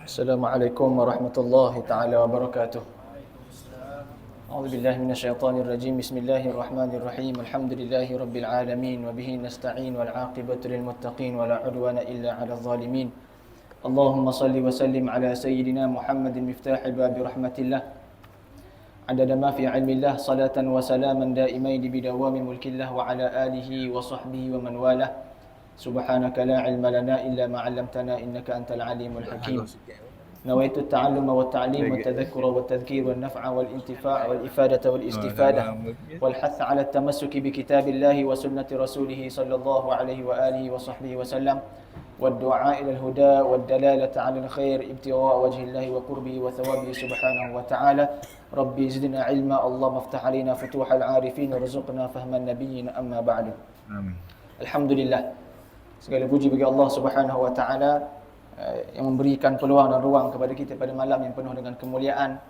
Assalamualaikum warahmatullahi taala wabarakatuh. A'udzu billahi minasyaitonir rajim. Bismillahirrahmanirrahim. Alhamdulillahi rabbil alamin wa bihi nasta'in wal 'aqibatu lil muttaqin wa la 'udwana illa 'alal zalimin. Allahumma shalli wa sallim ala sayyidina Muhammadin miftahil babi rahmatillah. Adada ma fi 'ilmillah salatan wa salaman daimain bidawami mulkillah wa ala alihi wa sahbihi wa man walah. Subhanaka la ilma lana illa ma 'allamtana innaka antal alimul hakim. Nawaitu at-ta'allum wa at-ta'lim wa at-tadhakkura wa at-tadhkir wa an-naf'a wal intifa' wal ifadata wal istifadah wal hath 'ala at-tamassuki bi kitabillahi wa sunnati rasulih sallallahu alaihi wa alihi wa sahbihi wa sallam wad du'a ila al-huda wad dalalata 'ala al-khair ibtigha' wajhillahi wa qurbihi wa thawabihi subhanahu wa ta'ala. Rabbi zidna 'ilma, Allah maftah 'alaina futuhal 'arifin warzuqna fahman nabiyyin, amma ba'du. Amin. Alhamdulillah. Segala puji bagi Allah Subhanahu wa taala yang memberikan peluang dan ruang kepada kita pada malam yang penuh dengan kemuliaan,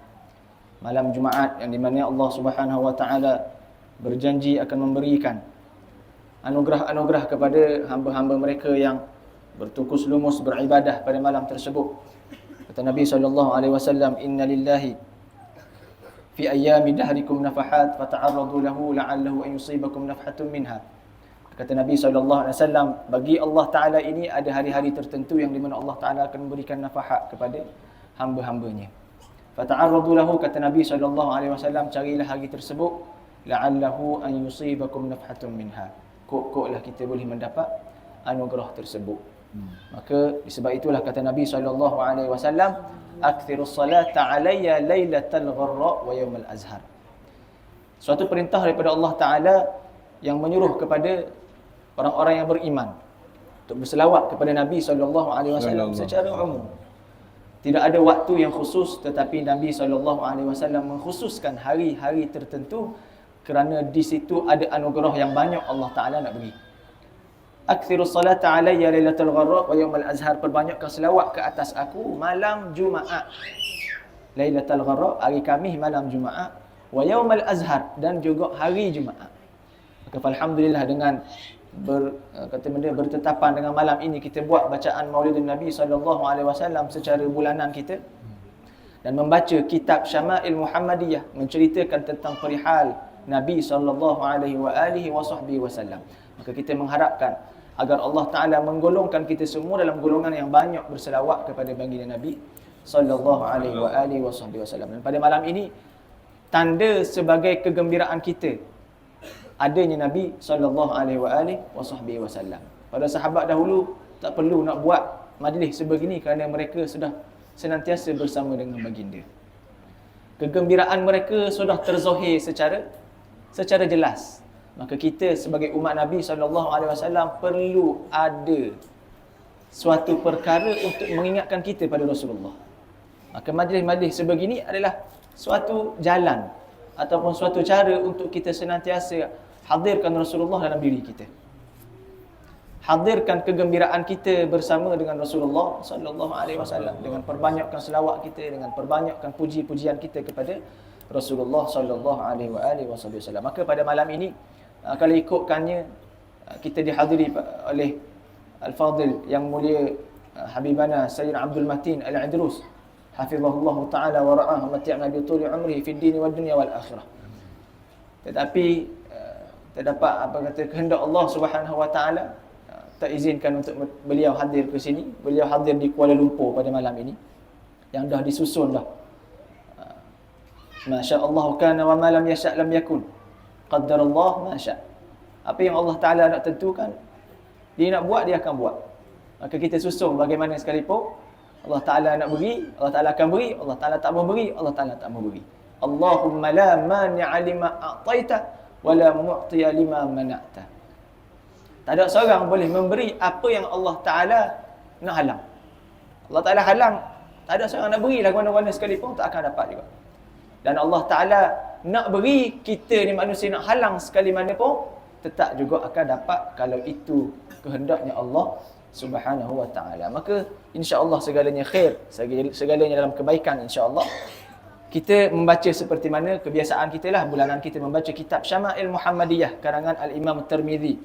malam Jumaat yang di mana Allah Subhanahu wa taala berjanji akan memberikan anugerah-anugerah kepada hamba-hamba mereka yang bertukus lumus beribadah pada malam tersebut. Kata Nabi sallallahu alaihi wasallam, "Inna lillahi fi ayyami dahrikum nafahat fata'arradu lahu la'allahu an yusibakum nafhatun minha." Kata Nabi SAW, bagi Allah Ta'ala ini ada hari-hari tertentu yang di mana Allah Ta'ala akan memberikan nafahat kepada hamba-hambanya. Fata'arradu lahu, kata Nabi SAW, carilah hari tersebut, la'allahu an yusibakum nafhatun minha. Kok-koklah kita boleh mendapat anugerah tersebut. Maka disebab itulah kata Nabi SAW, akthirus salata alayya laylatal gharra wa yawmal azhar. Suatu perintah daripada Allah Ta'ala yang menyuruh kepada orang-orang yang beriman untuk berselawat kepada Nabi SAW secara umum. Tidak ada waktu yang khusus, tetapi Nabi SAW mengkhususkan hari-hari tertentu kerana di situ ada anugerah yang banyak Allah Ta'ala nak beri. Akthirus salata alayya lailatul gharra wa yawmal azhar, perbanyakkan selawat ke atas aku malam Jumaat. Lailatul gharra, hari Khamis malam Jumaat, wa yawmal azhar, dan juga hari Jumaat. Maka alhamdulillah dengan bertetapan dengan malam ini kita buat bacaan Maulidun Nabi SAW secara bulanan kita dan membaca kitab Syama'il Muhammadiyah menceritakan tentang perihal Nabi SAW. Maka kita mengharapkan agar Allah Ta'ala menggolongkan kita semua dalam golongan yang banyak berselawat kepada baginda Nabi SAW. Dan pada malam ini tanda sebagai kegembiraan kita adanya Nabi SAW. Pada sahabat dahulu tak perlu nak buat majlis sebegini kerana mereka sudah senantiasa bersama dengan baginda. Kegembiraan mereka sudah terzahir secara jelas. Maka kita sebagai umat Nabi SAW perlu ada suatu perkara untuk mengingatkan kita pada Rasulullah. Maka majlis-majlis sebegini adalah suatu jalan ataupun suatu cara untuk kita senantiasa hadirkan Rasulullah dalam diri kita. Hadirkan kegembiraan kita bersama dengan Rasulullah SAW dengan perbanyakkan selawat kita, dengan perbanyakkan puji-pujian kita kepada Rasulullah SAW. Maka pada malam ini kalau ikutkannya kita dihadiri oleh Al-Fadil yang mulia Habibana Sayyid Abdul Matin Al-Idrus hafizahullah ta'ala wa ra'ah mati'na bi tuli umrihi fid din wad dunya wal akhirah. Tetapi terdapat kehendak Allah Subhanahu wa taala tak izinkan untuk beliau hadir ke sini. Beliau hadir di Kuala Lumpur pada malam ini yang dah disusun dah. Masya-Allah kana wa ma lam yasha' lam yakun. Qaddarallah ma sya'. Apa yang Allah Taala nak tentukan, dia nak buat, dia akan buat. Maka kita susun bagaimana sekalipun Allah Ta'ala nak beri, Allah Ta'ala akan beri. Allah Ta'ala tak mau beri, Allah Ta'ala tak mau beri. Allahumma la mani'a lima a'taita wa la mu'tiya lima mana'ta. Tak ada seorang boleh memberi apa yang Allah Ta'ala nak halang. Allah Ta'ala halang, tak ada seorang nak beri lah mana-mana sekalipun, tak akan dapat juga. Dan Allah Ta'ala nak beri, kita ni manusia nak halang sekali mana pun, tetap juga akan dapat kalau itu kehendaknya Allah Subhanahu wa ta'ala. Maka insya-Allah segalanya khair, segalanya dalam kebaikan insya-Allah. Kita membaca seperti mana kebiasaan kita lah, bulanan kita membaca kitab Syama'il Muhammadiyah karangan Al-Imam Tirmizi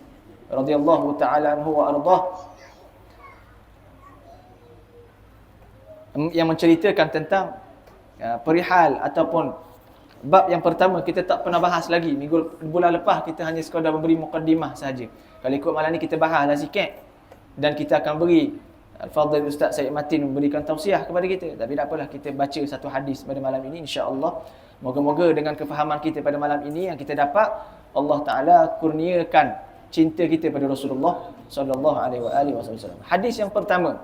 radhiyallahu ta'ala anhu wa ardah. yang menceritakan tentang perihal ataupun bab yang pertama kita tak pernah bahas lagi. Bulan lepas kita hanya sekadar memberi mukaddimah saja. Kalau ikut malam ni kita bahaslah sikit dan kita akan beri Al-Fadhil Ustaz Syed Matin memberikan tausiah kepada kita. Tapi tak apalah, kita baca satu hadis pada malam ini insya-Allah. Moga-moga dengan kefahaman kita pada malam ini yang kita dapat, Allah Taala kurniakan cinta kita pada Rasulullah sallallahu alaihi wasallam. Hadis yang pertama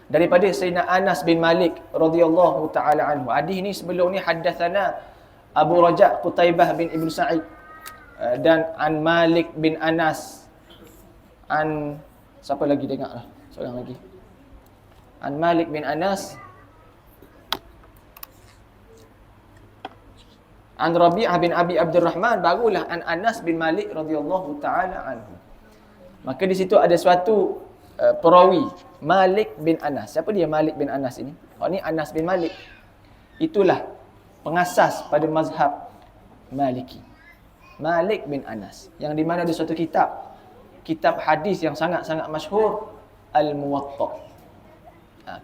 daripada Sayyidina Anas bin Malik radhiyallahu taala anhu. Hadis ni sebelum ni haddatsana Abu Raja' Qutaibah bin Ibn Sa'id dan an Malik bin Anas, an siapa lagi dengarlah, seorang lagi, an Malik bin Anas, an Rabi'ah bin Abi Abdurrahman, barulah an Anas bin Malik radhiyallahu taala anhu. Maka di situ ada suatu perawi Malik bin Anas. Siapa dia Malik bin Anas ini? Oh, ni Anas bin Malik. Itulah pengasas pada mazhab Maliki. Malik bin Anas, yang di mana ada suatu kitab hadis yang sangat-sangat masyhur, Al-Muwatta.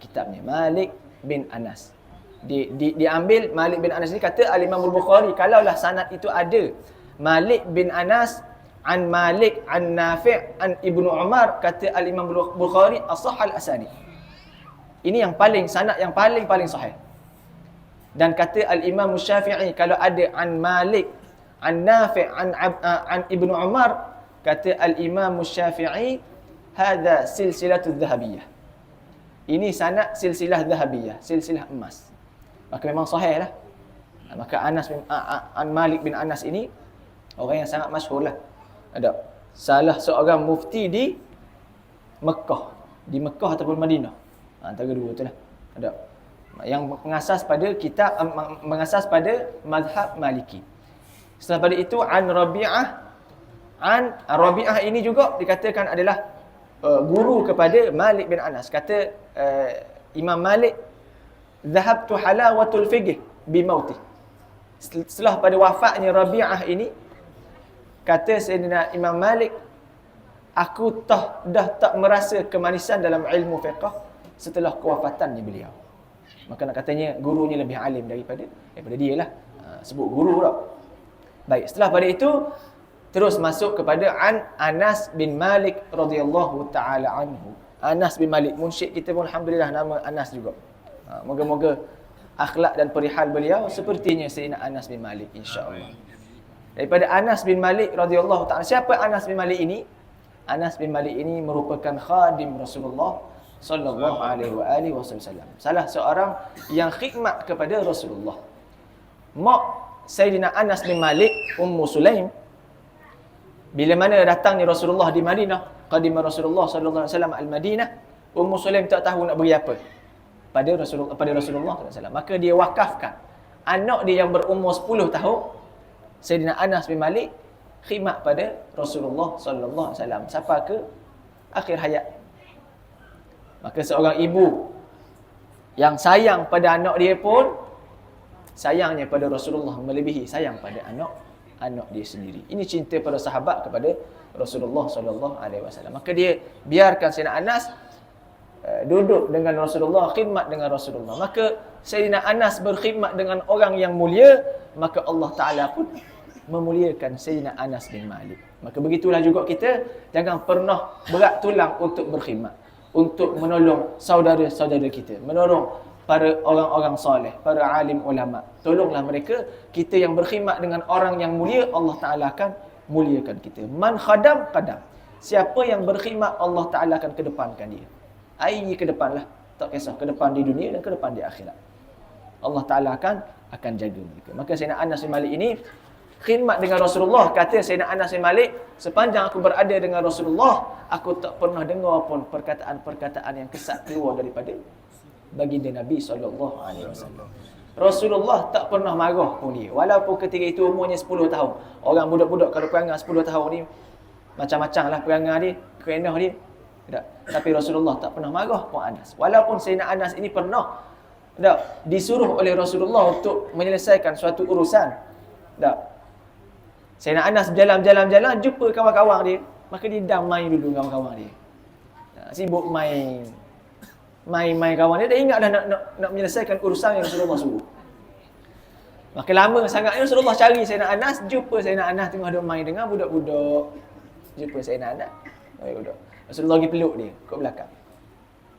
Kitabnya Malik bin Anas. Diambil Malik bin Anas ni, kata Al-Imam Al-Bukhari, kalaulah sanad itu ada Malik bin Anas an Malik an Nafi' an Ibnu Umar, kata Al-Imam Bukhari as-sahal asani. Ini yang paling sanad yang paling sahih. Dan kata Al-Imam Syafi'i, kalau ada an Malik an Nafi' an Ibnu Umar, kata Al-Imam Syafi'i, hadza silsilatul dhahabiyah. Ini sanad silsilah dhahabiyah, silsilah emas. Maka memang sahih lah. Maka Anas bin an Malik bin Anas ini orang yang sangat masyhur lah. Ada salah seorang mufti di Mekah ataupun Madinah. Antara dua tu lah. Ada yang mengasas pada mengasas pada mazhab Maliki. Setelah pada itu an Rabi'ah ini juga dikatakan adalah guru kepada Malik bin Anas. Kata Imam Malik, "Dhahabtu halawatul fiqh bi mauti." Setelah pada wafatnya Rabi'ah ini, kata Sayyidina Imam Malik, aku dah tak merasa kemanisan dalam ilmu fiqh setelah kewafatannya beliau. Maka nak katanya gurunya lebih alim daripada dia lah. Sebut guru tak. Baik, setelah pada itu terus masuk kepada an Anas bin Malik radhiyallahu taala anhu. Anas bin Malik, munsyid kita pun alhamdulillah nama Anas juga. Moga-moga akhlak dan perihal beliau sepertinya Sayyidina Anas bin Malik insya-Allah. Daripada Anas bin Malik radhiyallahu taala. Siapa Anas bin Malik ini? Anas bin Malik ini merupakan khadim Rasulullah sallallahu alaihi wasallam. Salah seorang yang khidmat kepada Rasulullah. Mak Sayyidina Anas bin Malik, Ummu Sulaim, bila mana datangnya Rasulullah di Madinah, qadima Rasulullah sallallahu alaihi wasallam al-Madinah, Ummu Sulaim tak tahu nak beri apa pada Rasulullah sallallahu alaihi wasallam. Maka dia wakafkan anak dia yang berumur 10 tahun, Sayyidina Anas bin Malik, khidmat pada Rasulullah sallallahu alaihi wasallam sampai ke akhir hayat. Maka seorang ibu yang sayang pada anak dia pun sayangnya pada Rasulullah melebihi sayang pada anak dia sendiri. Ini cinta para sahabat kepada Rasulullah sallallahu alaihi wasallam. Maka dia biarkan Sayyidina Anas duduk dengan Rasulullah, khidmat dengan Rasulullah. Maka Sayyidina Anas berkhidmat dengan orang yang mulia, maka Allah Taala pun memuliakan Sayyidina Anas bin Malik. Maka begitulah juga kita, jangan pernah berat tulang untuk berkhidmat, untuk menolong saudara-saudara kita, menolong para orang-orang soleh, para alim ulama. Tolonglah mereka. Kita yang berkhidmat dengan orang yang mulia, Allah Ta'ala akan muliakan kita. Man khadam qadam. Siapa yang berkhidmat, Allah Ta'ala akan kedepankan dia. Aini ke depan lah. Tak kisah, ke depan di dunia dan ke depan di akhirat. Allah Ta'ala akan jaga mereka. Maka Sayyidina Anas bin Malik ini khidmat dengan Rasulullah. Kata Sayyidina Anas bin Malik, sepanjang aku berada dengan Rasulullah, aku tak pernah dengar pun perkataan-perkataan yang kesat keluar daripada baginda Nabi SAW. Rasulullah tak pernah marah pun dia. Walaupun ketika itu umurnya 10 tahun. Orang budak-budak kalau perangai 10 tahun ni, macam-macam lah perangai dia, kerenah dia. Tak. Tapi Rasulullah tak pernah marah pun Anas. Walaupun Sayyidina Anas ini pernah disuruh oleh Rasulullah untuk menyelesaikan suatu urusan. Sayyidina Anas berjalan-jalan, jumpa kawan-kawan dia. Maka dia damai dulu kawan-kawan dia. Sibuk main main-main kawan dia ingat dah nak menyelesaikan urusan yang Rasulullah suruh. Makin lama sangatnya Rasulullah cari Sayyidina Anas, jumpa Sayyidina Anas tengah duk main dengan budak-budak. Jumpa Sayyidina Anas, budak. Rasulullah pergi peluk dia kat belakang.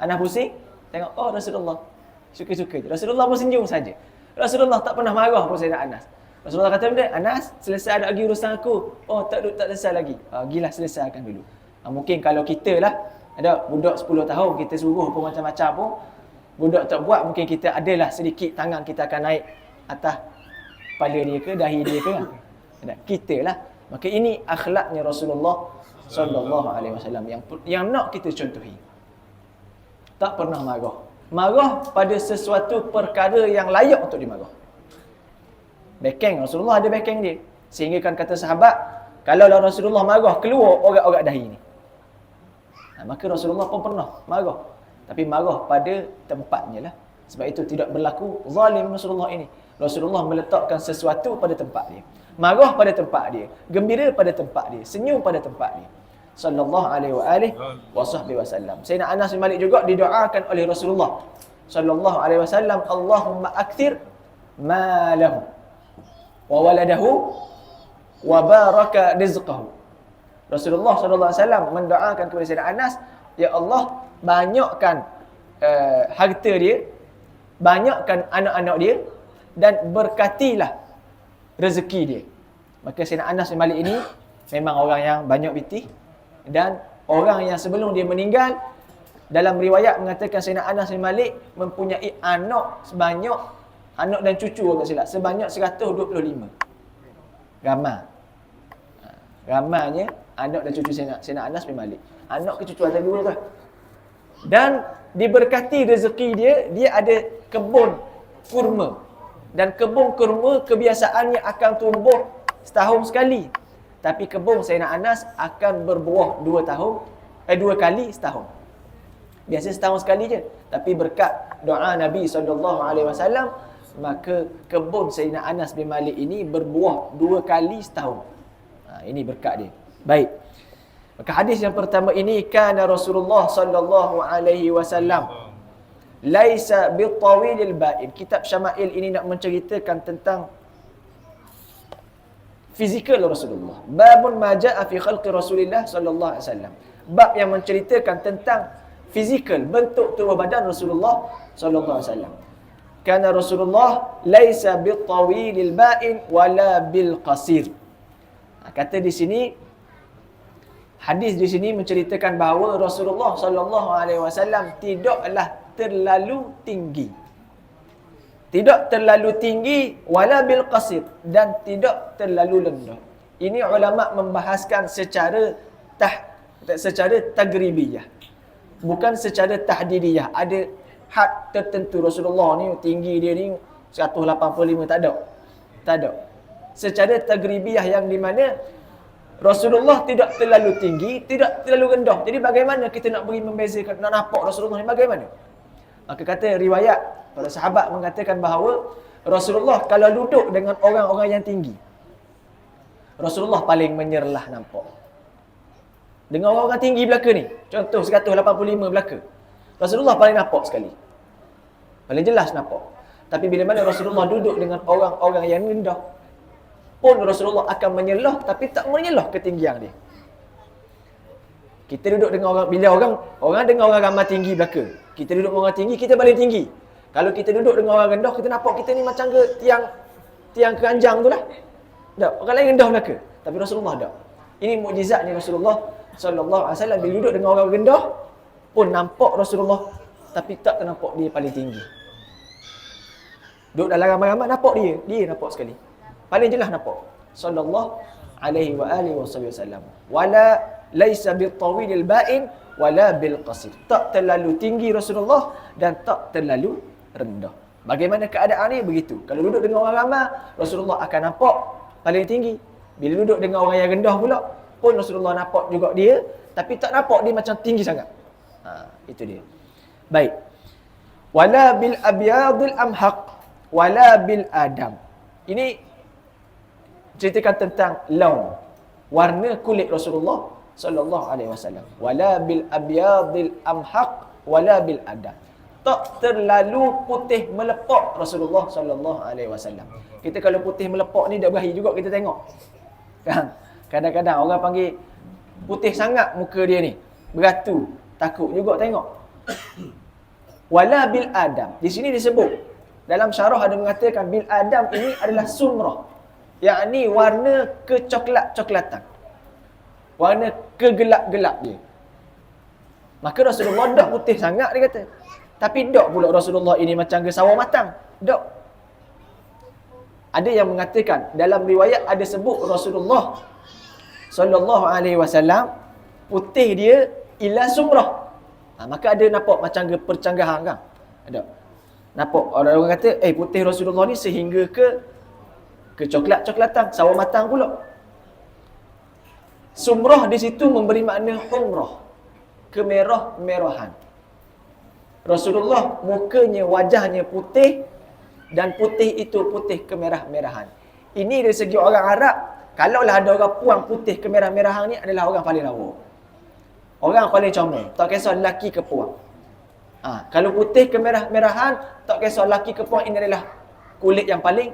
Anas pusing, tengok Rasulullah. Suka-suka je. Rasulullah pun senyum saja. Rasulullah tak pernah marah pun Sayyidina Anas. Rasulullah kata dia, Anas, selesai ada lagi urusan aku. Tak selesai lagi. Gilah selesaikan dulu. Mungkin kalau kita lah, ada budak 10 tahun, kita suruh pun macam-macam pun, budak tak buat, mungkin kita adalah sedikit tangan kita akan naik atas kepala dia ke, dahi dia ke. Kita lah. Maka ini akhlaknya Rasulullah sallallahu alaihi wasallam yang nak kita contohi. Tak pernah marah. Marah pada sesuatu perkara yang layak untuk dimarah. Backing, Rasulullah ada backing dia. Sehingga kan kata sahabat, kalau Rasulullah marah, keluar orang-orang dahi ni. Maka Rasulullah pun pernah marah. Tapi marah pada tempatnya lah. Sebab itu tidak berlaku zalim Rasulullah ini. Rasulullah meletakkan sesuatu pada tempat dia. Marah pada tempat dia. Gembira pada tempat dia. Senyum pada tempat dia. Sallallahu alaihi wasallam. Sayyidina Anas bin Malik juga didoakan oleh Rasulullah sallallahu alaihi wasallam, Allahumma akthir malahu wa waladahu wa baraka rizqahu. Rasulullah sallallahu alaihi wasallam mendoakan kepada Sayyidina Anas, ya Allah, banyakkan harta dia, banyakkan anak-anak dia, dan berkatilah rezeki dia. Maka Sayyidina Anas bin Malik ini memang orang yang banyak bitih, dan orang yang sebelum dia meninggal, dalam riwayat mengatakan Sayyidina Anas bin Malik mempunyai anak sebanyak, anak dan cucu kalau tak silap, sebanyak 125. Ramainya anak dan cucu Sayyidina Anas bin Malik. Anak ke cucu ada dua tu. Dan diberkati rezeki dia ada kebun kurma. Dan kebun kurma kebiasaannya akan tumbuh setahun sekali. Tapi kebun Sayyidina Anas akan berbuah 2 kali setahun. Biasa setahun sekali je. Tapi berkat doa Nabi SAW, maka kebun Sayyidina Anas bin Malik ini berbuah 2 kali setahun. Ini berkat dia. Baik. Maka hadis yang pertama ini, kana Rasulullah sallallahu alaihi wasallam laisa bitawilil ba'in. Kitab Syama'il ini nak menceritakan tentang fizikal Rasulullah. Babun ma ja'a fi khalqi Rasulillah sallallahu alaihi wasallam. Bab yang menceritakan tentang fizikal, bentuk tubuh badan Rasulullah sallallahu alaihi wasallam. Kana Rasulullah laisa bitawilil ba'in wala bil qasir. Kata di sini, hadis di sini menceritakan bahawa Rasulullah sallallahu alaihi wasallam tidaklah terlalu tinggi. Tidak terlalu tinggi wala bil qasir, dan tidak terlalu rendah. Ini ulama membahaskan secara tagribiyah, bukan secara tahdidiyah. Ada had tertentu Rasulullah ni tinggi dia ni 185, tak ada. Secara tagribiyah yang di mana Rasulullah tidak terlalu tinggi, tidak terlalu rendah. Jadi bagaimana kita nak beri membezakan, nak nampak Rasulullah ni bagaimana? Maka kata riwayat, para sahabat mengatakan bahawa Rasulullah kalau duduk dengan orang-orang yang tinggi, Rasulullah paling menyerlah nampak. Dengan orang-orang tinggi belaka ni, contoh 185 belaka, Rasulullah paling nampak sekali, paling jelas nampak. Tapi bila mana Rasulullah duduk dengan orang-orang yang rendah, pun Rasulullah akan menyelah, tapi tak menyelah ketinggian dia. Kita duduk dengan orang, bila orang dengan orang ramai tinggi belaka, kita duduk dengan orang tinggi, kita paling tinggi. Kalau kita duduk dengan orang rendah, kita nampak kita ni macam ke tiang keranjang tu lah. Tak, orang lain rendah belaka, tapi Rasulullah tak. Ini mukjizat ni Rasulullah sallallahu alaihi wasallam, bila duduk dengan orang rendah pun nampak Rasulullah, tapi tak ternampak dia paling tinggi. Duduk dalam ramai-ramai nampak dia nampak sekali. Paling jelas nampak sallallahu alaihi wasallam. Wala laisa bitawilil ba'in wala bil qasir. Tak terlalu tinggi Rasulullah dan tak terlalu rendah. Bagaimana keadaan ni? Begitu. Kalau duduk dengan orang ramai, Rasulullah akan nampak paling tinggi. Bila duduk dengan orang yang rendah pula, pun Rasulullah nampak juga dia, tapi tak nampak dia macam tinggi sangat. Itu dia. Baik. Wala bil abyadil amhaq wala bil adam. Ini ceritakan tentang laun, warna kulit Rasulullah sallallahu alaihi wasallam. Wala bil abyadil amhaq wala bil adam. tak terlalu putih melepok Rasulullah sallallahu alaihi wasallam. Kita kalau putih melepok ni dah berakhir juga kita tengok. Kan? Kadang-kadang orang panggil putih sangat muka dia ni. Beratu, takut juga tengok. Wala bil adam. Di sini disebut dalam syarah ada mengatakan bil adam ini adalah sumrah. Yakni warna kecoklat-coklatan. Warna kegelap-gelap dia. Maka Rasulullah tak putih sangat dia kata. Tapi tak pula Rasulullah ini macam gesawar matang. Tak. Ada yang mengatakan dalam riwayat ada sebut Rasulullah sallallahu alaihi wasallam putih dia ila sumrah. Maka ada nampak macam percanggahan kan? Ada. Nampak orang kata putih Rasulullah ni sehingga ke coklat-coklatan, sawar matang pula. Sumrah di situ memberi makna humrah, kemerah-merahan. Rasulullah mukanya, wajahnya putih dan putih itu putih kemerah-merahan. Ini dari segi orang Arab, kalaulah ada orang puang putih kemerah-merahan ni adalah orang paling lawa. Orang paling comel, tak kisah lelaki ke puang. Kalau putih kemerah-merahan, tak kisah lelaki ke puang, ini adalah kulit yang paling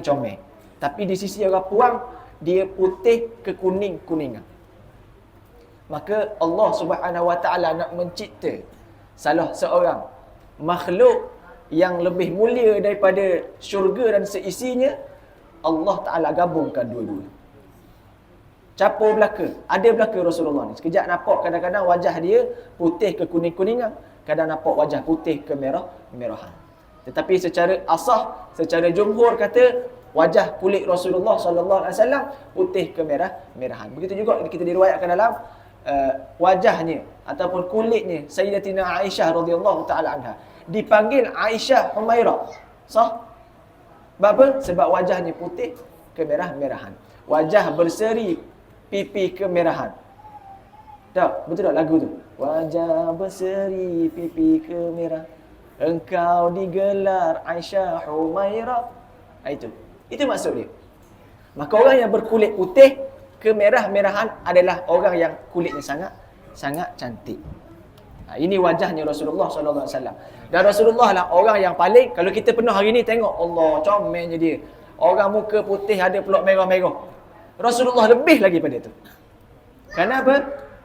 comel. Tapi di sisi orang puang, dia putih ke kuning-kuningan. Maka Allah Subhanahu Wa Taala nak mencipta salah seorang makhluk yang lebih mulia daripada syurga dan seisinya, Allah Ta'ala gabungkan dua-dua. Capur belaka. Ada belaka Rasulullah ni. Sekejap nampak kadang-kadang wajah dia putih ke kuning-kuningan, kadang nampak wajah putih ke merah-merahan. Tetapi secara asah, secara jumhur kata wajah kulit Rasulullah sallallahu alaihi wasallam putih ke merah-merahan. Begitu juga kita diriwayatkan dalam wajahnya ataupun kulitnya Sayyidatina Aisyah radhiyallahu taala anha dipanggil Aisyah Humairah. Sah? Sebab apa? Sebab wajahnya putih kemerah-merahan. Wajah berseri, pipi kemerahan. Tak? Betul tak lagu tu? Wajah berseri, pipi kemerah, engkau digelar Aisyah Humairah. Itu maksud dia. Maka orang yang berkulit putih kemerah-merahan adalah orang yang kulitnya sangat cantik. Ini wajahnya Rasulullah sallallahu alaihi wasallam. Dan Rasulullah lah orang yang paling, kalau kita penuh hari ni tengok Allah comelnya dia. Orang muka putih ada peluk merah-merah. Rasulullah lebih lagi pada itu. Kenapa?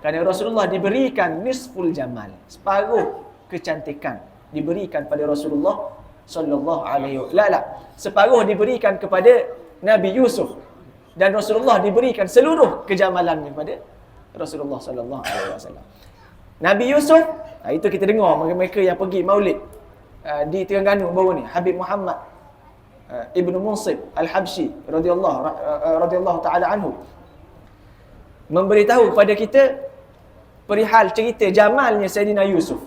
Kerana Rasulullah diberikan nisful jamal, separuh kecantikan diberikan pada Rasulullah sallallahu alaihi wasallam. Separuh diberikan kepada Nabi Yusuf. Dan Rasulullah diberikan seluruh kejamalan kepada Rasulullah sallallahu alaihi wasallam. Nabi Yusuf, itu kita dengar mereka yang pergi maulid di Terengganu baru ni, Habib Muhammad Ibnu Munsib Al-Habsyi radhiyallahu taala anhu memberitahu kepada kita perihal cerita jamalnya Sayyidina Yusuf.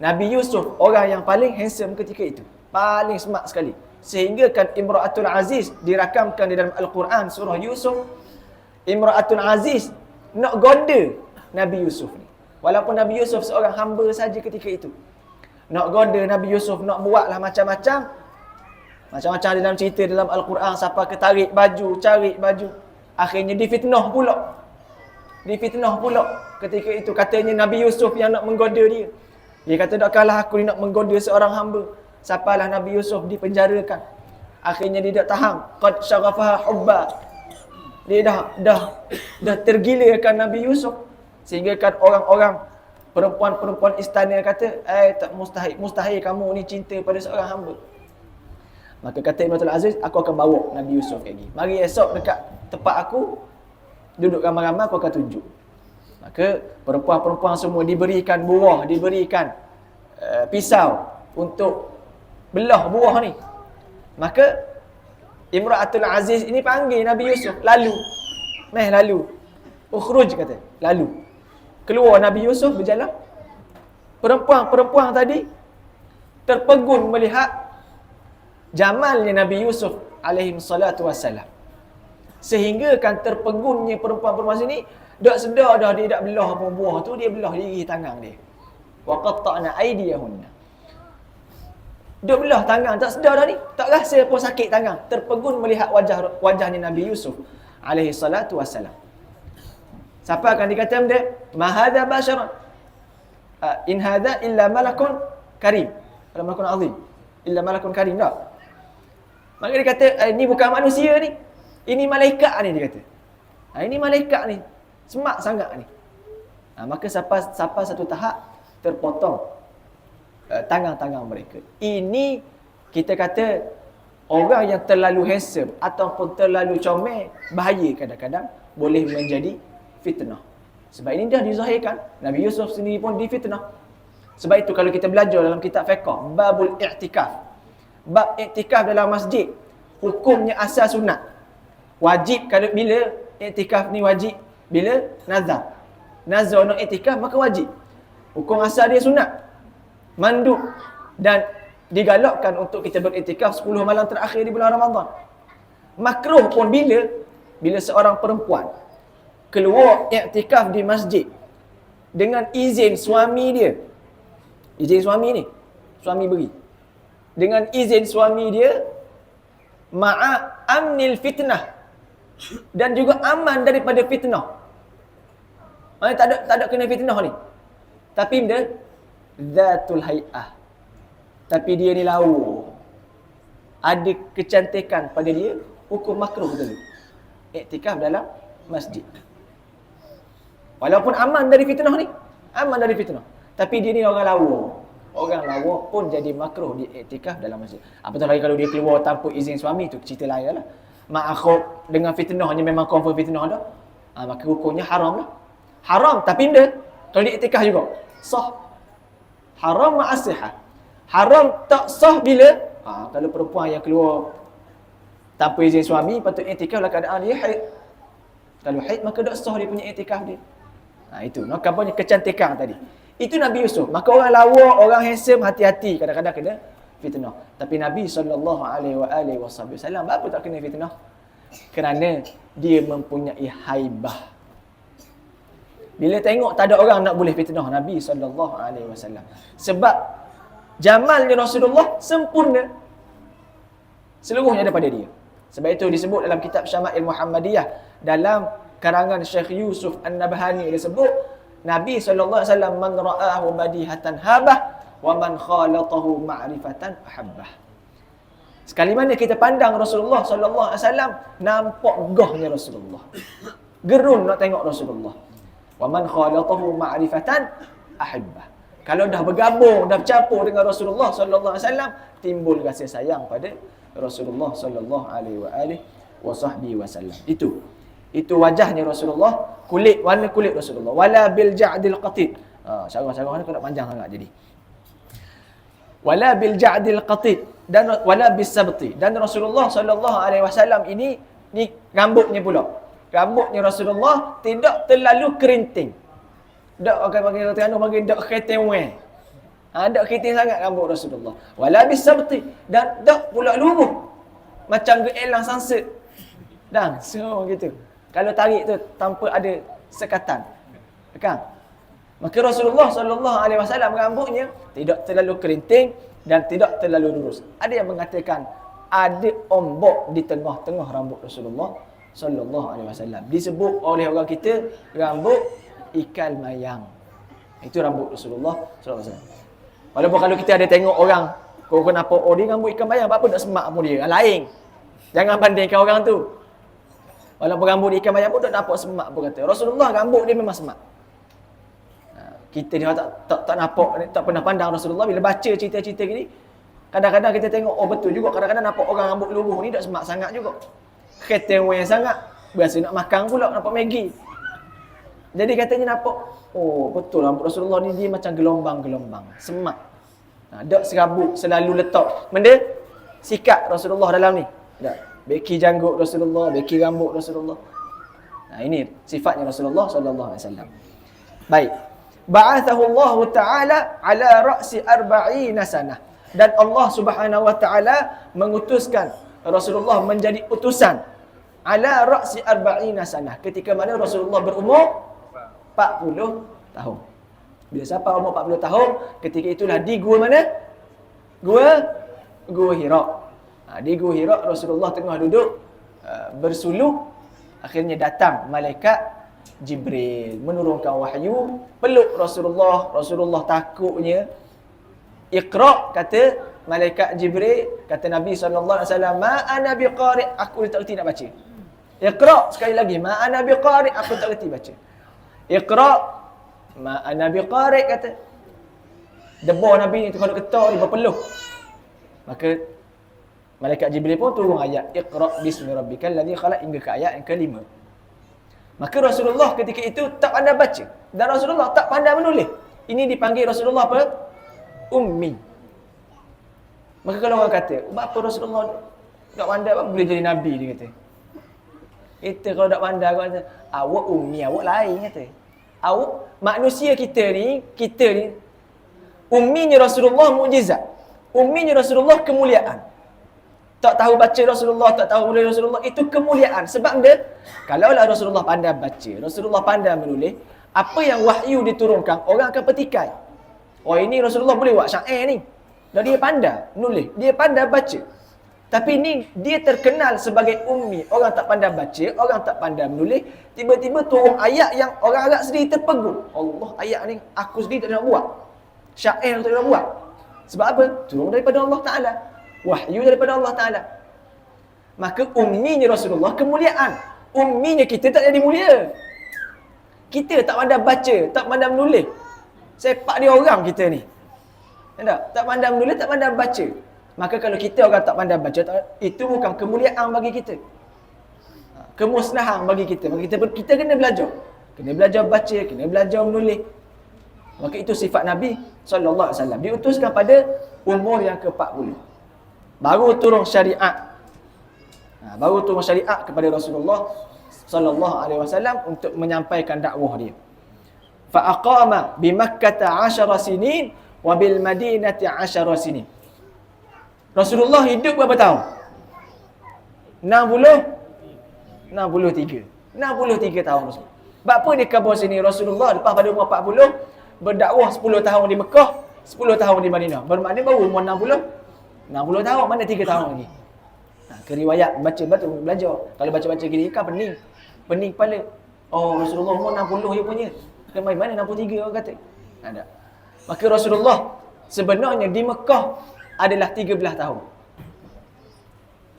Nabi Yusuf orang yang paling handsome ketika itu, paling smart sekali. Sehingga kan Imra'atul Aziz dirakamkan di dalam Al-Quran surah Yusuf, Imra'atul Aziz nak goda Nabi Yusuf ni. Walaupun Nabi Yusuf seorang hamba saja ketika itu. Nak goda Nabi Yusuf, nak buatlah macam-macam dalam cerita dalam Al-Quran, siapa ke tarik baju, cari baju. Akhirnya difitnah pula ketika itu. Katanya Nabi Yusuf yang nak menggoda dia. Dia kata, tak kalah aku ni nak menggoda seorang hamba. Sapalah Nabi Yusuf dipenjarakan. Akhirnya dia tak tahan. Qad syarafaha hubba. Dia dah tergilakan Nabi Yusuf. Sehingga kan orang-orang perempuan-perempuan istana kata, tak mustahil kamu ni cinta pada seorang hamba. Maka kata Imra'atul Aziz, aku akan bawa Nabi Yusuf lagi. Mari esok dekat tempat aku, duduk ramai-ramai, aku akan tunjuk. Maka perempuan-perempuan semua diberikan buah, diberikan pisau untuk belah buah ni. Maka Imra'atul Aziz ini panggil Nabi Yusuf, lalu. Ukhruj kata, lalu. Keluar Nabi Yusuf berjalan. Perempuan-perempuan tadi terpegun melihat jamalnya Nabi Yusuf alaihi salatu wassalam. Sehingga kan terpegunnya perempuan-perempuan sini, tak sedar dah dia tak belah apa buah tu, dia belah diri tangan dia. Wa qatta'na aydiyahunna. Dia belah tangan, tak sedar dah ni. Tak rasa pun sakit tangan. Terpegun melihat wajahnya Nabi Yusuf alaihi salatu wassalam. Siapa akan dikatakan dia? Ma hadha basharan. In hadha illa malakun karim. Wala malakun azim. Illa malakun karim. Tak. Maka dia kata, ini bukan manusia ni. Ini malaikat ni, dia kata. Ini malaikat ni. Semak sangat ni. Maka sampai satu tahap terpotong tangan-tangan mereka. Ini kita kata orang yang terlalu handsome ataupun terlalu comel, bahaya kadang-kadang boleh menjadi fitnah. Sebab ini dah dizahirkan. Nabi Yusuf sendiri pun difitnah. Sebab itu kalau kita belajar dalam kitab fiqh, babul i'tikaf. Bab i'tikaf dalam masjid, hukumnya asal sunat. Wajib kalau bila i'tikaf ni wajib bila nazar. Nazar nak i'tikaf maka wajib. Hukum asal dia sunat. Mandub dan digalakkan untuk kita beriktikaf 10 malam terakhir di bulan Ramadan. Makruh pun bila seorang perempuan keluar iktikaf di masjid dengan izin suami dia. Izin suami ni, suami beri. Dengan izin suami dia, ma'a amnil fitnah, dan juga aman daripada fitnah. Tak ada kena fitnah ni. Tapi dia zatul hay'ah. Tapi dia ni lawa. Ada kecantikan pada dia, hukum makruh dulu. Iktikaf dalam masjid. Walaupun aman dari fitnah ni, aman dari fitnah. Tapi dia ni orang lawa. Orang lawa pun jadi makruh di iktikaf dalam masjid. Apatah lagi kalau dia keluar tanpa izin suami, tu cerita lain lah. Ma'akhub dengan fitnahnya memang confirm fitnah dah. Maka hukumnya haram lah. Haram tapi dia kalau di iktikaf juga sah. Haram ma'asihah. Haram tak sah bila kalau perempuan yang keluar tanpa izin suami, patut iktikaf dalam keadaan dia haid. Kalau haid maka tak sah dia punya iktikaf dia. Itu nak kampanye kecantikan tadi. Itu Nabi Yusuf. Maka orang lawa, orang handsome, hati-hati kadang-kadang kena fitnah. Tapi Nabi SAW apa tak kena fitnah? Kerana dia mempunyai haibah. Bila tengok tak ada orang nak boleh fitnah Nabi SAW. Sebab jamalnya Rasulullah sempurna. Seluruhnya daripada dia. Sebab itu disebut dalam kitab Syama'il Muhammadiyah, dalam karangan Syekh Yusuf An-Nabhani, dia sebut Nabi SAW man ra'ahu badihatan habah wa man khalatahu ma'rifatan ahabbah. Sekali mana kita pandang Rasulullah SAW, nampak gahnya Rasulullah. Gerun nak tengok Rasulullah. Wa man khalatahu ma'rifatan ahabbah. Kalau dah bergabung, dah bercampur dengan Rasulullah SAW, timbul kasih sayang pada Rasulullah SAW. Itu wajahnya Rasulullah, warna kulit Rasulullah. Wala bil ja'dil qatid. Syarah-syarah ni kena panjang sangat jadi. Wala bil ja'dil qatid dan wala bis sabti. Dan Rasulullah SAW ini rambutnya pula. Rambutnya Rasulullah tidak terlalu kerinting. Tak akan panggil Terengganu panggil dak keriting weh. Dak keriting sangat rambut Rasulullah. Wala bis sabti, dan dak pula luruh. Macam geelang sangsit. Dan so gitu. Kalau tarik tu tanpa ada sekatan. Kan? Maka Rasulullah SAW rambutnya tidak terlalu kerinting dan tidak terlalu lurus. Ada yang mengatakan ada ombak di tengah-tengah rambut Rasulullah SAW. Disebut oleh orang kita rambut ikal mayang. Itu rambut Rasulullah SAW. Walaupun kalau kita ada tengok orang, kau kenapa dia rambut ikan mayang, apa tak semak pun dia. Lain. Jangan bandingkan orang tu. Walaupun rambut ikan mayang pun tak nampak semak pun kata. Rasulullah rambut dia memang semak. Kita ni tak nampak, tak pernah pandang Rasulullah. Bila baca cerita-cerita gini, kadang-kadang kita tengok, betul juga. Kadang-kadang nampak orang rambut luruh ni tak semak sangat juga. Ketewen sangat. Biasa nak makan pula, nampak Maggi. Jadi katanya nampak, betul rambut Rasulullah ni dia macam gelombang-gelombang. Semak. Tak serabut, selalu letak. Benda sikat Rasulullah dalam ni. Tak. Beki janggut Rasulullah, beki rambut Rasulullah. Ini sifatnya Rasulullah SAW. Baik. Ba'athahu Allah Ta'ala ala ra'si 40 sanah. Dan Allah Subhanahu Wa Ta'ala mengutuskan Rasulullah menjadi utusan ala ra'si 40 sanah. Ketika mana Rasulullah berumur 40 tahun. Bila siapa umur 40 tahun, ketika itulah di gua mana? Gua Hira. Di Gua Hira Rasulullah tengah duduk bersuluh. Akhirnya datang malaikat Jibril menurunkan wahyu, peluk Rasulullah. Rasulullah takutnya Iqra, kata malaikat Jibril, kata Nabi SAW, ma ana biqari, aku tak reti nak baca. Iqra, sekali lagi, ma ana biqari, aku tak reti baca. Iqra, ma ana biqari, kata. Debar Nabi ni tu kalau ketar dia berpeluh. Maka malaikat Jibril pun turun ayat Iqra bismi rabbikal ladzi khalaq hingga ke ayat yang kelima. Maka Rasulullah ketika itu tak pandai baca dan Rasulullah tak pandai menulis. Ini dipanggil Rasulullah apa? Ummi. Maka kalau orang kata, apa Rasulullah tak pandai apa boleh jadi nabi, dia kata. Kita kalau tak pandai orang kata, awak ummi, awak lain, kata. Awak manusia kita ni umminya Rasulullah mukjizat. Umminya Rasulullah kemuliaan. Tak tahu baca Rasulullah, tak tahu menulis Rasulullah, itu kemuliaan. Sebab dia, kalaulah Rasulullah pandai baca, Rasulullah pandai menulis, apa yang wahyu diturunkan, orang akan petikai. Oh, ini Rasulullah boleh buat syair ni. Dan dia pandai menulis, dia pandai baca. Tapi ni, dia terkenal sebagai ummi. Orang tak pandai baca, orang tak pandai menulis, tiba-tiba turun ayat yang orang agak sedih terpegun. Allah, ayat ni aku sendiri tak nak buat. Syair tak nak buat. Sebab apa? Turun daripada Allah Ta'ala. Wahyu daripada Allah Ta'ala. Maka umminya Rasulullah kemuliaan. Umminya kita tak jadi mulia. Kita tak pandai baca, tak pandai menulis. Sepak dia orang kita ni. Tak pandai menulis, tak pandai baca. Maka kalau kita orang tak pandai baca, itu bukan kemuliaan bagi kita. Kemusnahan bagi kita. Maka kita kena belajar. Kena belajar baca, kena belajar menulis. Maka itu sifat Nabi SAW. Diutuskan pada umur yang ke-40. Baru turun syariat. Baru turun syariat kepada Rasulullah SAW untuk menyampaikan dakwah dia. Fa aqama bi Makkah 10 sinin wa bil Madinati 10 sinin. Rasulullah hidup berapa tahun? 63 tahun Rasulullah. Sebab apa dia khabar sini Rasulullah lepas pada umur 40 berdakwah 10 tahun di Mekah, 10 tahun di Madinah. Bermakna baru umur 60 tahun, mana 3 tahun lagi. Ke riwayat baca belajar. Kalau baca-baca gini kan pening kepala. Oh, Rasulullah umur 60 dia punya. Kemai mana 63 orang kata. Ada. Maka Rasulullah sebenarnya di Mekah adalah 13 tahun.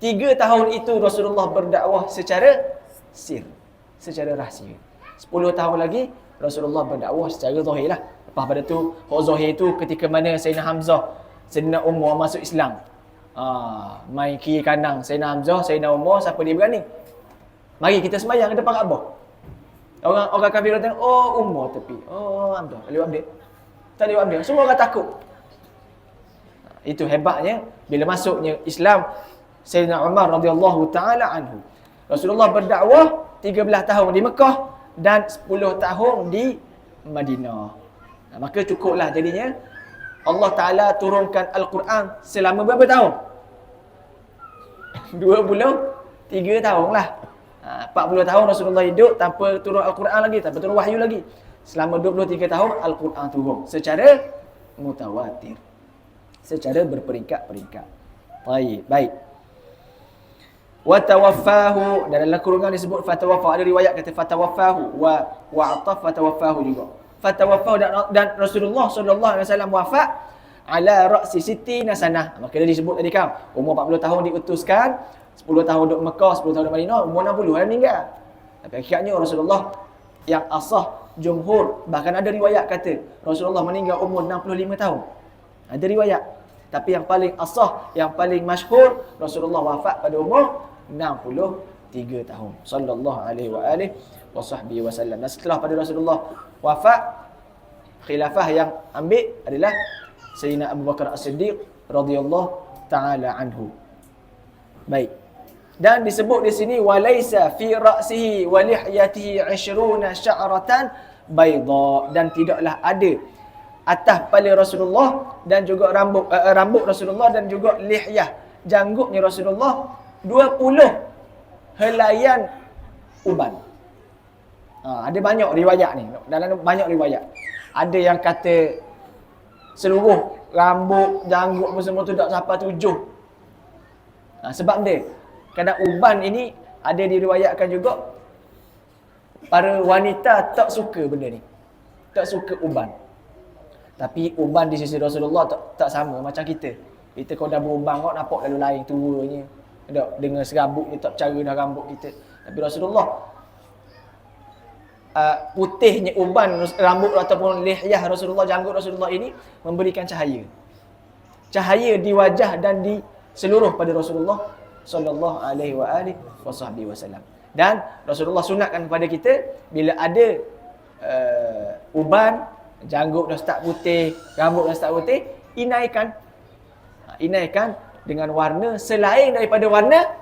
3 tahun itu Rasulullah berdakwah secara sir, secara rahsia. 10 tahun lagi Rasulullah berdakwah secara zahir lah. Lepas pada tu, hak zahir tu ketika mana Sayyidina Hamzah, Sayyidina Umar masuk Islam. Main kiri kanan Sayyidina Hamzah, Sayyidina Umar, siapa dia berani? Mari kita sembahyang ke depan Kaabah. Orang kafir kata, oh Umar tepi. Oh Hamzah, tak lewat dia. Tak lewat dia. Semua orang takut. Itu hebatnya bila masuknya Islam Sayyidina Umar radhiyallahu taala anhu. Rasulullah berdakwah 13 tahun di Mekah dan 10 tahun di Madinah. Maka cukuplah jadinya Allah Ta'ala turunkan Al-Quran selama berapa tahun? 23 tahun lah. 40 tahun Rasulullah hidup tanpa turun Al-Quran lagi, tanpa turun wahyu lagi. Selama 23 tahun Al-Quran turun secara mutawatir, secara berperingkat-peringkat. Baik. Wa tawaffahu, dan dalam kurungan disebut fatawaffahu. Ada riwayat kata fatawaffahu wa ataf fatawaffahu juga. Fatawaffahu, dan Rasulullah SAW wafat ala ra'si sittina sanah. Maka dia disebut tadi kan, umur 40 tahun diutuskan, 10 tahun duduk Mekah, 10 tahun duduk Madinah, umur 60 dia meninggal. Tapi akhirnya Rasulullah yang asah jumhur, bahkan ada riwayat kata Rasulullah meninggal umur 65 tahun. Ada riwayat. Tapi yang paling asah, yang paling masyhur, Rasulullah wafat pada umur 63 tahun. Sallallahu alaihi wa alihi wa sahbihi wasallam. Dan setelah pada Rasulullah wafat, khilafah yang ambil adalah Sayyidina Abu Bakar As-Siddiq radhiyallahu taala anhu. Baik. Dan disebut di sini walaisa fi ra'sihi wa lihyatihi 20 sya'ratan bayda, dan tidaklah ada atas kepala Rasulullah dan juga rambut Rasulullah dan juga lihyah, janggutnya Rasulullah 20 helaian uban. Ada banyak riwayat ni. Dalam banyak riwayat. Ada yang kata seluruh rambut, janggut semua tu tak sampai 7. Sebab dia kadang uban ini ada diriwayatkan juga para wanita tak suka benda ni. Tak suka uban. Tapi uban di sisi Rasulullah tak sama macam kita. Kita kalau dah beruban kau nampak lalu lain tuanya. Dengan serabut dia tak cara dah rambut kita. Tapi Rasulullah putihnya uban rambut ataupun lihyah Rasulullah, janggut Rasulullah ini memberikan cahaya. Cahaya di wajah dan di seluruh pada Rasulullah sallallahu alaihi wasallam. Dan Rasulullah sunatkan kepada kita bila ada uban, janggut dah start putih, rambut dah start putih, inaikan dengan warna selain daripada warna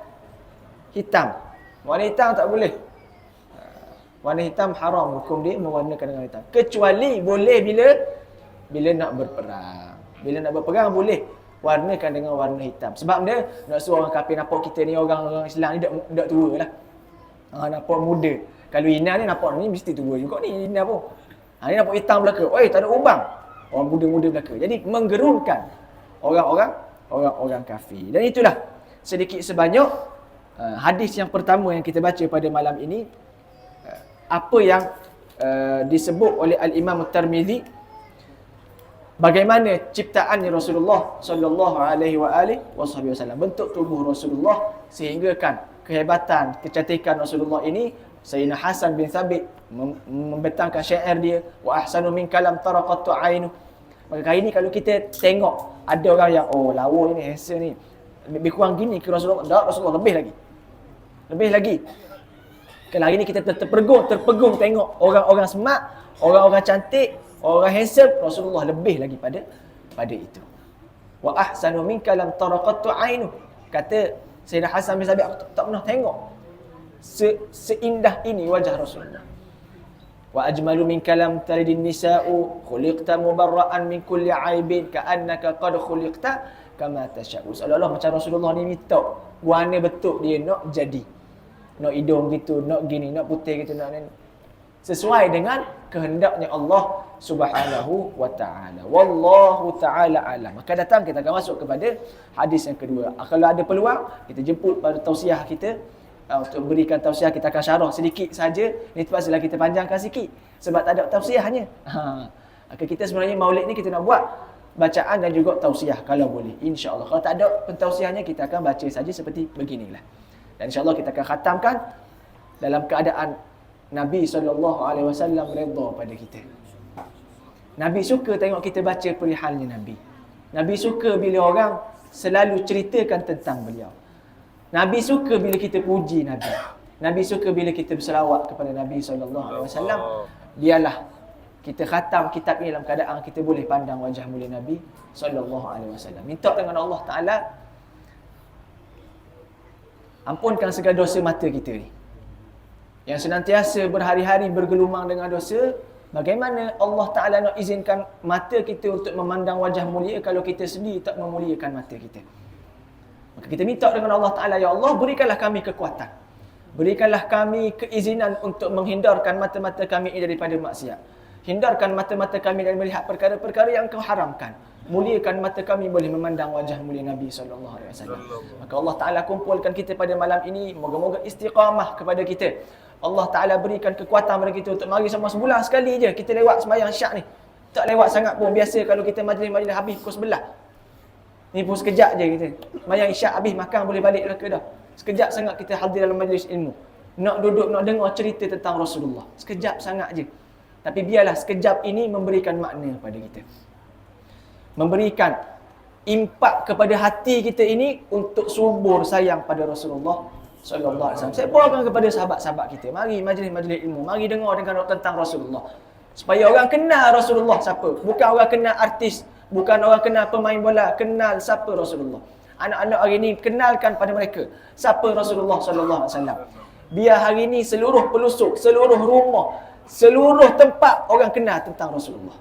hitam. Warna hitam tak boleh. Warna hitam haram, hukum dia mewarnakan dengan hitam. Kecuali boleh bila nak berperang. Bila nak berperang boleh warnakan dengan warna hitam. Sebab dia nak suruh orang kafir nampak kita ni orang Islam ni dak tua lah. Nampak muda. Kalau Ina ni nampak ni mesti tua juga ni Ina pun. Ni nampak hitam belaka. Oi, tak ada ubang. Orang muda-muda belaka. Jadi menggerunkan orang kafir. Dan itulah sedikit sebanyak hadis yang pertama yang kita baca pada malam ini. Apa yang disebut oleh Al-Imam At-Tirmizi, bagaimana ciptaannya Rasulullah sallallahu alaihi wasallam, bentuk tubuh Rasulullah, sehingga kan kehebatan, kecantikan Rasulullah ini. Sayyidina Hasan bin Thabit membentangkan syair dia, wa ahsanu min kalam taraqatu ainu. Maka hari ni kalau kita tengok ada orang yang lawa ni, handsome ni, lebih kurang gini ke Rasulullah, tak, Rasulullah lebih lagi. Kalau hari ni kita terpegung tengok orang-orang smart, orang-orang cantik, orang handsome, Rasulullah lebih lagi pada itu. Wa ahsanu min kalam taraqatu ainu. Kata Sayyidina Hasan bin Thabit, aku tak pernah tengok seindah ini wajah Rasulullah. Wa ajmalu min kalam talidin nisa'u khuliqta mubarra'an min kulli aibin ka'annaka qad khuliqta kama tasha'u. Seolah-olah macam Rasulullah ni minta warna betul dia nak jadi. Nak hidung gitu, nak gini, nak putih gitu, nak ni. Sesuai dengan kehendaknya Allah Subhanahu wa ta'ala. Wallahu ta'ala alam. Maka datang kita akan masuk kepada hadis yang kedua. Kalau ada peluang, kita jemput pada tausiah kita. Untuk berikan tausiah, kita akan syarah sedikit saja. Ini terpaksalah kita panjangkan sikit sebab tak ada tausiahnya. Maka kita sebenarnya maulid ni kita nak buat bacaan dan juga tausiah kalau boleh, insya-Allah. Kalau tak ada pentausiahnya, kita akan baca saja seperti beginilah. Dan insya-Allah kita akan khatamkan dalam keadaan Nabi SAW redha pada kita. Nabi suka tengok kita baca perihalnya Nabi. Nabi suka bila orang selalu ceritakan tentang beliau. Nabi suka bila kita puji Nabi. Nabi suka bila kita berselawat kepada Nabi SAW. Biarlah kita khatam kitab ini dalam keadaan kita boleh pandang wajah mulia Nabi SAW. Minta dengan Allah Ta'ala ampunkan segala dosa mata kita ni, yang senantiasa berhari-hari bergelumang dengan dosa. Bagaimana Allah Ta'ala nak izinkan mata kita untuk memandang wajah mulia kalau kita sendiri tak memuliakan mata kita? Maka kita minta dengan Allah Ta'ala, ya Allah, berikanlah kami kekuatan, berikanlah kami keizinan untuk menghindarkan mata-mata kami ini daripada maksiat. Hindarkan mata-mata kami dari melihat perkara-perkara yang Kau haramkan. Muliakan mata kami boleh memandang wajah mulia Nabi SAW. Maka Allah Ta'ala kumpulkan kita pada malam ini. Moga-moga istiqamah kepada kita. Allah Ta'ala berikan kekuatan kepada kita untuk mari sama sebulan sekali je kita lewat sembahyang syak ni. Tak lewat sangat pun. Biasa kalau kita majlis-majlis habis pukul 11. Ni pun sekejap je kita. Sembahyang isyak habis, makan boleh balik ke dah. Sekejap sangat kita hadir dalam majlis ilmu. Nak duduk, nak dengar cerita tentang Rasulullah. Sekejap sangat je. Tapi biarlah sekejap ini memberikan makna kepada kita. Memberikan impak kepada hati kita ini untuk subur sayang pada Rasulullah sallallahu alaihi wasallam. Saya bawakan kepada sahabat-sahabat kita, mari majlis-majlis ilmu, mari dengar tentang Rasulullah. Supaya orang kenal Rasulullah siapa. Bukan orang kenal artis, bukan orang kenal pemain bola, kenal siapa Rasulullah. Anak-anak hari ini kenalkan pada mereka siapa Rasulullah sallallahu alaihi wasallam. Biar hari ini seluruh pelusuk, seluruh rumah, seluruh tempat orang kenal tentang Rasulullah.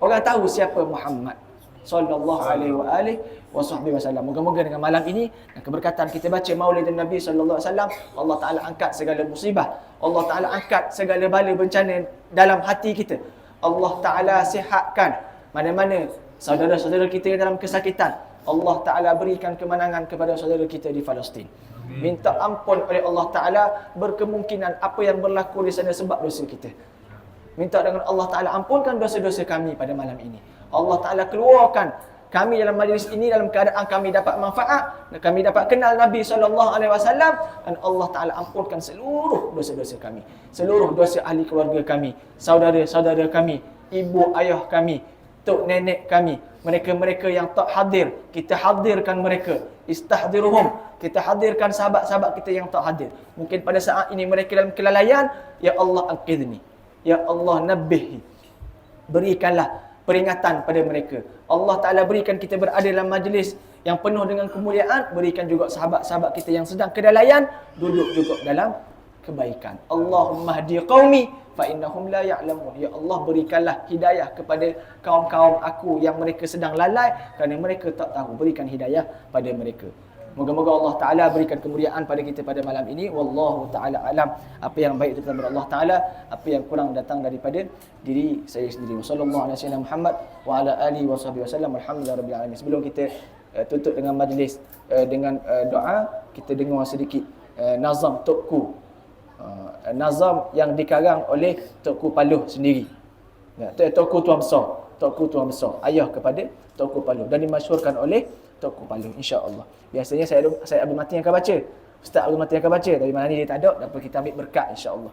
Orang tahu siapa Muhammad sallallahu alaihi wasallam. Moga-moga dengan malam ini dan keberkatan kita baca Maulid Nabi sallallahu alaihi wasallam, Allah Taala angkat segala musibah, Allah Taala angkat segala bala bencana dalam hati kita. Allah Taala sihatkan mana-mana saudara-saudara kita yang dalam kesakitan. Allah Taala berikan kemenangan kepada saudara kita di Palestin. Minta ampun oleh Allah Ta'ala berkemungkinan apa yang berlaku di sana sebab dosa kita. Minta dengan Allah Ta'ala ampunkan dosa-dosa kami pada malam ini. Allah Ta'ala keluarkan kami dalam majlis ini dalam keadaan kami dapat manfaat, kami dapat kenal Nabi SAW, dan Allah Ta'ala ampunkan seluruh dosa-dosa kami, seluruh dosa ahli keluarga kami, saudara-saudara kami, ibu ayah kami, tok nenek kami, mereka-mereka yang tak hadir, kita hadirkan mereka. Istahdiruhum, kita hadirkan sahabat-sahabat kita yang tak hadir. Mungkin pada saat ini mereka dalam kelalaian, ya Allah angkidni, ya Allah nabbihi, berikanlah peringatan pada mereka. Allah Ta'ala berikan kita berada dalam majlis yang penuh dengan kemuliaan, berikan juga sahabat-sahabat kita yang sedang kedalaian duduk juga dalam kebaikan. Allahumma hdi qaumi fa innahum la ya'lamun. Ya Allah, berikanlah hidayah kepada kaum-kaum aku yang mereka sedang lalai kerana mereka tak tahu. Berikan hidayah pada mereka. Moga-moga Allah Ta'ala berikan kemuliaan pada kita pada malam ini. Wallahu Ta'ala alam. Apa yang baik itu daripada Allah Ta'ala, apa yang kurang datang daripada diri saya sendiri. Wassallallahu ala sayyidina Muhammad wa ala alihi wa sahbihi wasallam. Alhamdulillahirabbil alamin. Sebelum kita tutup dengan majlis dengan doa, kita dengar sedikit nazam Tokku. Nazam yang dikarang oleh Tokku Paluh sendiri. Tokku Tuan Besar, Tokku Tuan Besar, ayah kepada Tokku Paluh, dan dimasyhurkan oleh Tokku Paluh, insya-Allah. Biasanya saya Abdul Mati yang akan baca, Ustaz Abdul Mati yang akan baca, tapi malam ni dia tak ada, dapat kita ambil berkat insya-Allah.